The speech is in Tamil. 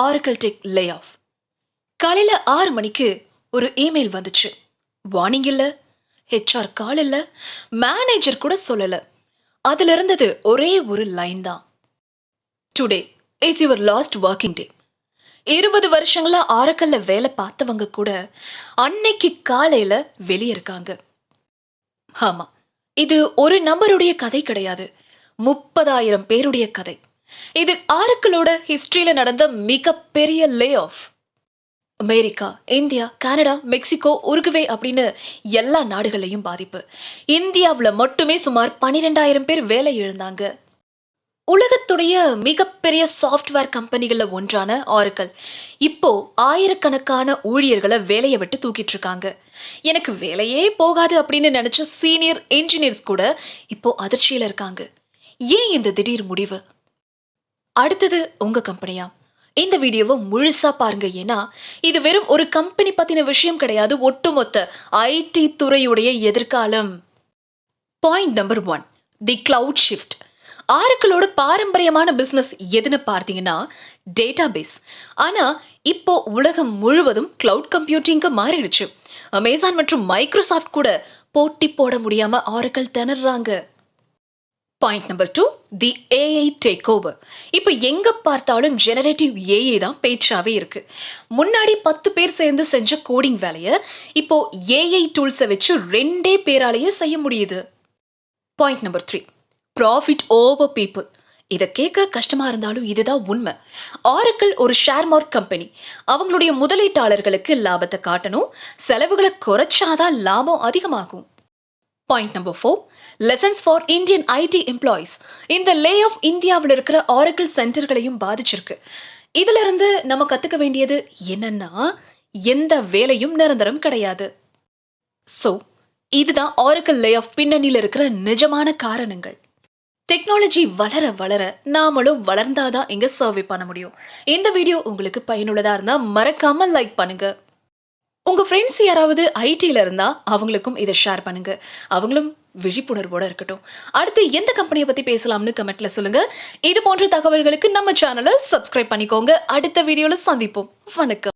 Oracle tech lay off. காலையில 6 மணிக்கு ஒரு இமெயில் வந்துச்சு. வார்னிங் இல்ல, ஹெச்ஆர் கால் இல்ல, மேனேஜர் கூட சொல்லல. அதுல இருந்தது ஒரே ஒரு லைன் தான். Today is your last working day. 20 வருஷங்களா ஆரக்கல்ல வேலை பார்த்தவங்க கூட அன்னைக்கு காலையில வெளியே இருக்காங்க. ஆமா, இது ஒரு நபருடைய கதை கிடையாது, 30,000 பேருடைய கதை. இது ஆரக்கலோட ஹிஸ்டரியில நடந்த மிகப்பெரிய lay off. America, India, Canada, Mexico, Uruguay அப்படின்னு எல்லா நாடுகளையும் பாதிப்பு. இந்தியாவில் மட்டுமே சுமார் 12,000 பேர் வேலை இழந்தாங்க. உலகத்துடைய மிகப்பெரிய சாஃப்ட்வேர் கம்பெனிகள்ல ஒன்றான ஆரக்கல் இப்போ ஆயிரக்கணக்கான ஊழியர்களை வேலையை விட்டு தூக்கிட்டு இருக்காங்க. எனக்கு வேலையே போகாது அப்படின்னு நினைச்ச சீனியர் இன்ஜினியர்ஸ் கூட இப்போ அதிர்ச்சியில இருக்காங்க. ஏன் இந்த திடீர் முடிவு? அடுத்தது உங்க கம்பெனியா? இந்த வீடியோவை முழுசா பாருங்க. ஏன்னா இது வெறும் ஒரு கம்பெனி பத்தின விஷயம் கிடையாது, ஒட்டுமொத்த ஐடி துறையுடைய எதிர்காலம். Point number 1, the cloud shift. ஆரக்கிளோட பாரம்பரியமான பிசினஸ் எதுன்னு பார்த்தீங்கன்னா டேட்டா பேஸ். ஆனா இப்போ உலகம் முழுவதும் கிளவுட் கம்ப்யூட்டிங்க்கு மாறிடுச்சு. அமேசான் மற்றும் மைக்ரோசாஃப்ட் கூட போட்டி போட முடியாம ஆரக்கிள் திணறாங்க. Point number 2, the AI take over. இப்போ எங்க பார்த்தாலும் ஜெனரேட்டிவ் ஏஐ தான் பேச்சாவே இருக்கு. முன்னாடி 10 பேர் சேர்ந்து செஞ்ச கோடிங் வேலையை இப்போ ஏஐ டூல்ஸை வச்சு 2 பேராலேயே செய்ய முடியுது. Point number 3, profit over people. இதை கேட்க கஷ்டமா இருந்தாலும் இதுதான் உண்மை. ஆரக்கிள் ஒரு ஷேர் மார்க் கம்பெனி. அவங்களுடைய முதலீட்டாளர்களுக்கு லாபத்தை காட்டணும், செலவுகளை குறைச்சாதான் லாபம் அதிகமாகும். Point number 4, lessons for Indian ID employees. இந்த லே ஆஃப் இந்தியாவில் இருக்கிற ஆரக்கிள் சென்டர்களையும் பாதிச்சிருக்கு. இதுல இருந்து நம்ம கத்துக்க வேண்டியது என்னன்னா, எந்த வேலையும் நிரந்தரம் கிடையாது. சோ இதுதான் ஆரக்கிள் லே ஆஃப் பின்னணியில் இருக்கிற நிஜமான காரணங்கள். டெக்னாலஜி வளர வளர நாமளும் வளர்ந்தாதான் இங்க சர்வே பண்ண முடியும். இந்த வீடியோ உங்களுக்கு பயனுள்ளதா இருந்தா மறக்காம லைக் பண்ணுங்க. உங்க ஃப்ரெண்ட்ஸ் யாராவது ஐடில இருந்தா அவங்களுக்கும் இதை ஷேர் பண்ணுங்க. அவங்களும் விழிப்புணர்வோட இருக்கட்டும். அடுத்து எந்த கம்பெனியை பத்தி பேசலாம்னு கமெண்ட்ல சொல்லுங்க. இது போன்ற தகவல்களுக்கு நம்ம சேனலை சப்ஸ்கிரைப் பண்ணிக்கோங்க. அடுத்த வீடியோல சந்திப்போம். வணக்கம்.